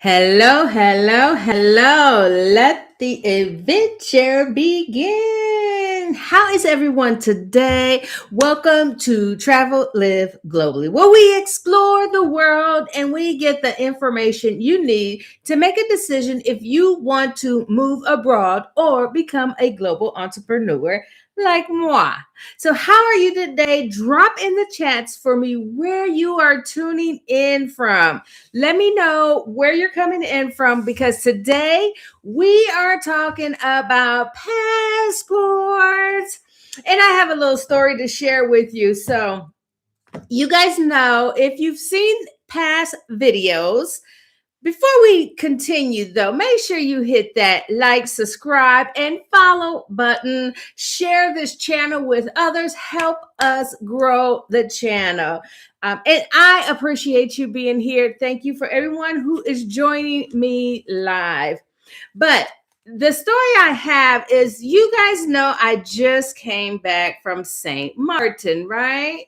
Hello, hello, hello. Let the adventure begin. How is everyone today? Welcome to Travel Live Globally, where we explore the world and we get the information you need to make a decision if you want to move abroad or become a global entrepreneur like moi. So, how are you today? Drop in the chats for me where you are tuning in from. Let me know where you're coming in from because today we are talking about passports. And I have a little story to share with you. So, you guys know if you've seen past videos, before we continue, though, make sure you hit that like, subscribe, and follow button. Share this channel with others. Help us grow the channel. And I appreciate you being here. Thank you for everyone who is joining me live. But the story I have is you guys know I just came back from St. Martin, right?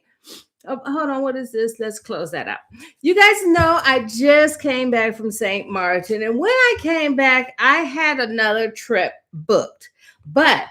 Oh, hold on. What is this? Let's close that up. You guys know I just came back from St. Martin. And when I came back, I had another trip booked. But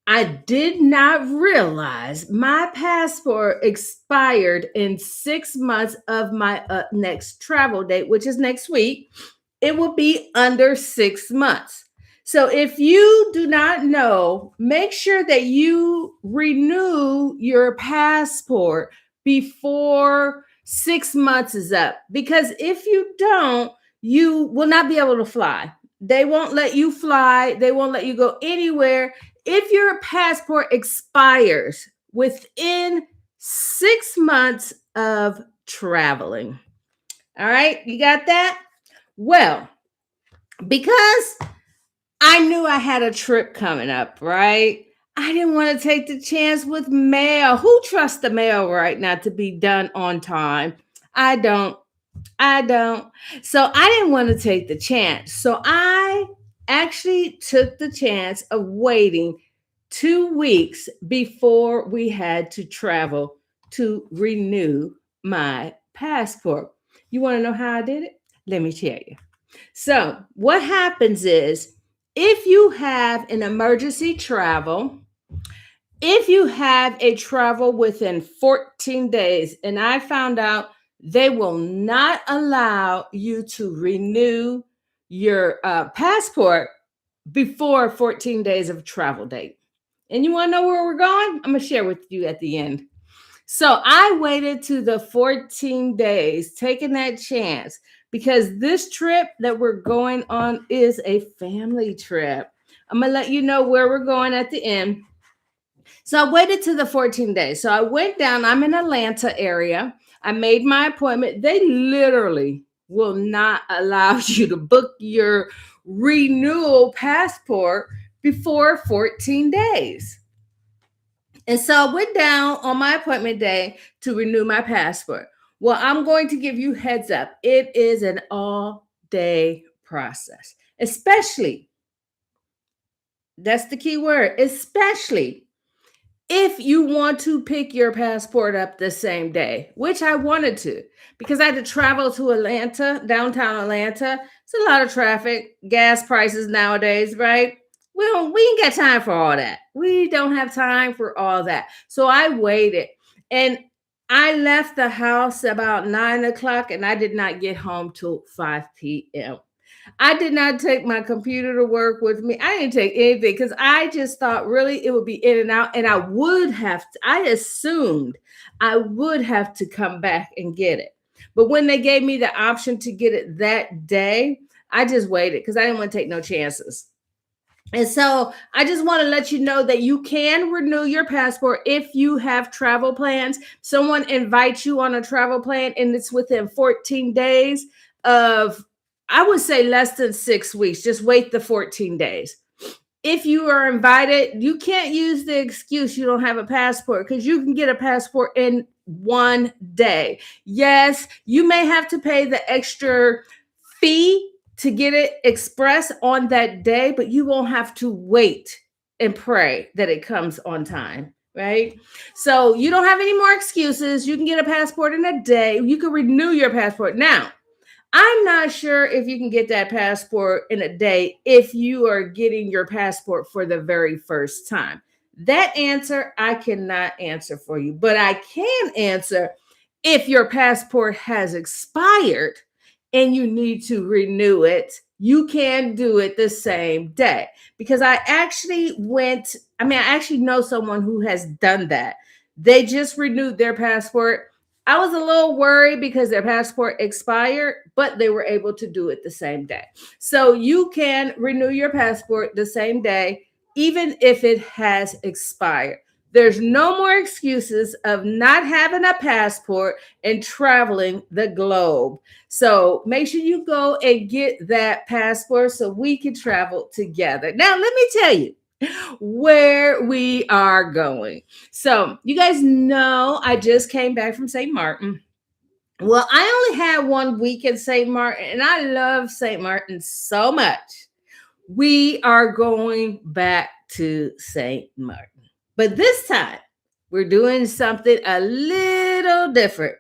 I did not realize my passport expired in 6 months of my next travel date, which is next week. It will be under 6 months. So if you do not know, make sure that you renew your passport before 6 months is up. Because if you don't, you will not be able to fly. They won't let you fly. They won't let you go anywhere. If your passport expires within 6 months of traveling. All right, you got that? Well, because I knew I had a trip coming up, right? I didn't want to take the chance with mail. Who trusts the mail right now to be done on time? I don't. I don't. So I didn't want to take the chance. So I actually took the chance of waiting 2 weeks before we had to travel to renew my passport. You want to know how I did it? Let me tell you. So, what happens is if you have an emergency travel, if you have a travel within 14 days, and I found out they will not allow you to renew your passport before 14 days of travel date. And you want to know where we're going? I'm going to share with you at the end. So I waited to the 14 days, taking that chance because this trip that we're going on is a family trip. I'm going to let you know where we're going at the end. So I waited to the 14 days. So I went down, I'm in Atlanta area. I made my appointment. They literally will not allow you to book your renewal passport before 14 days. And so I went down on my appointment day to renew my passport. Well, I'm going to give you heads up. It is an all day process, especially, that's the key word, especially if you want to pick your passport up the same day, which I wanted to, because I had to travel to Atlanta, downtown Atlanta. It's a lot of traffic, gas prices nowadays, right? We ain't got time for all that. We don't have time for all that. So I waited and I left the house about 9 o'clock and I did not get home till 5 p.m. I did not take my computer to work with me. I didn't take anything because I just thought really it would be in and out. And I would have to, I assumed I would have to come back and get it. But when they gave me the option to get it that day, I just waited because I didn't want to take no chances. And so I just want to let you know that you can renew your passport if you have travel plans. Someone invites you on a travel plan and it's within 14 days of, I would say less than 6 weeks. Just wait the 14 days. If you are invited, you can't use the excuse you don't have a passport because you can get a passport in one day. Yes, you may have to pay the extra fee to get it express on that day, but you won't have to wait and pray that it comes on time, right? So you don't have any more excuses. You can get a passport in a day. You can renew your passport. Now, I'm not sure if you can get that passport in a day if you are getting your passport for the very first time. That answer I cannot answer for you, but I can answer if your passport has expired and you need to renew it. You can do it the same day because I actually know someone who has done that. They just renewed their passport. I was a little worried because their passport expired, but they were able to do it the same day. So you can renew your passport the same day, even if it has expired. There's no more excuses of not having a passport and traveling the globe. So make sure you go and get that passport so we can travel together. Now, let me tell you where we are going. So, you guys know I just came back from St. Martin. Well, I only had 1 week in St. Martin, and I love St. Martin so much. We are going back to St. Martin. But this time, we're doing something a little different.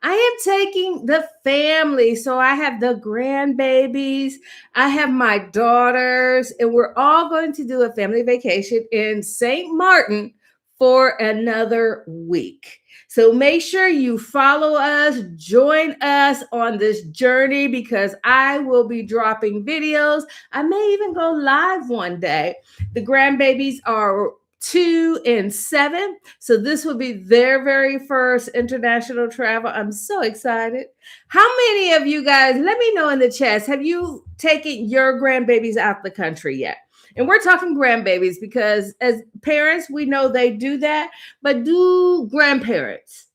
I am taking the family. So I have the grandbabies, I have my daughters, and we're all going to do a family vacation in St. Martin for another week. So make sure you follow us, join us on this journey because I will be dropping videos. I may even go live one day. The grandbabies are 2 and 7. So this will be their very first international travel. I'm so excited. How many of you guys, let me know in the chats, have you taken your grandbabies out the country yet? And we're talking grandbabies because as parents, we know they do that, but do grandparents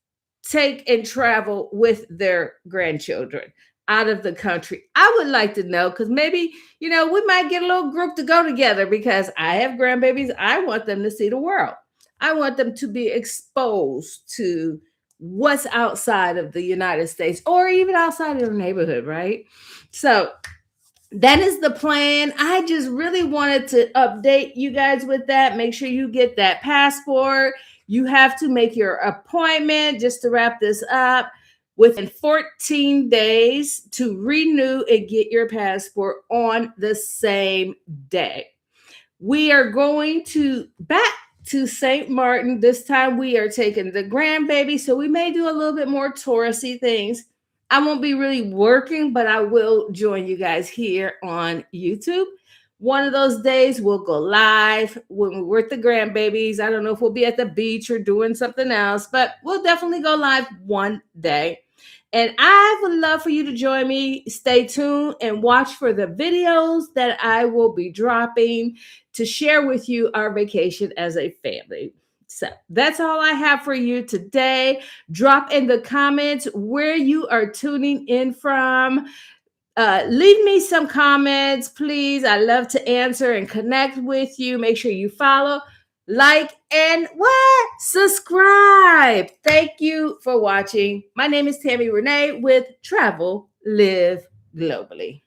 take and travel with their grandchildren out of the country? I would like to know because maybe, we might get a little group to go together because I have grandbabies. I want them to see the world. I want them to be exposed to what's outside of the United States or even outside of their neighborhood, right? So that is the plan. I just really wanted to update you guys with that. Make sure you get that passport. You have to make your appointment just to wrap this up within 14 days to renew and get your passport on the same day. We are going back to St. Martin. This time we are taking the grandbaby, so we may do a little bit more touristy things. I won't be really working, but I will join you guys here on YouTube. One of those days we'll go live when we're with the grandbabies. I don't know if we'll be at the beach or doing something else, but we'll definitely go live one day. And I would love for you to join me. Stay tuned and watch for the videos that I will be dropping to share with you our vacation as a family. So that's all I have for you today. Drop in the comments where you are tuning in from. Leave me some comments, please. I love to answer and connect with you. Make sure you follow, like, and subscribe. Thank you for watching. My name is Tammy Renee with Travel Live Globally.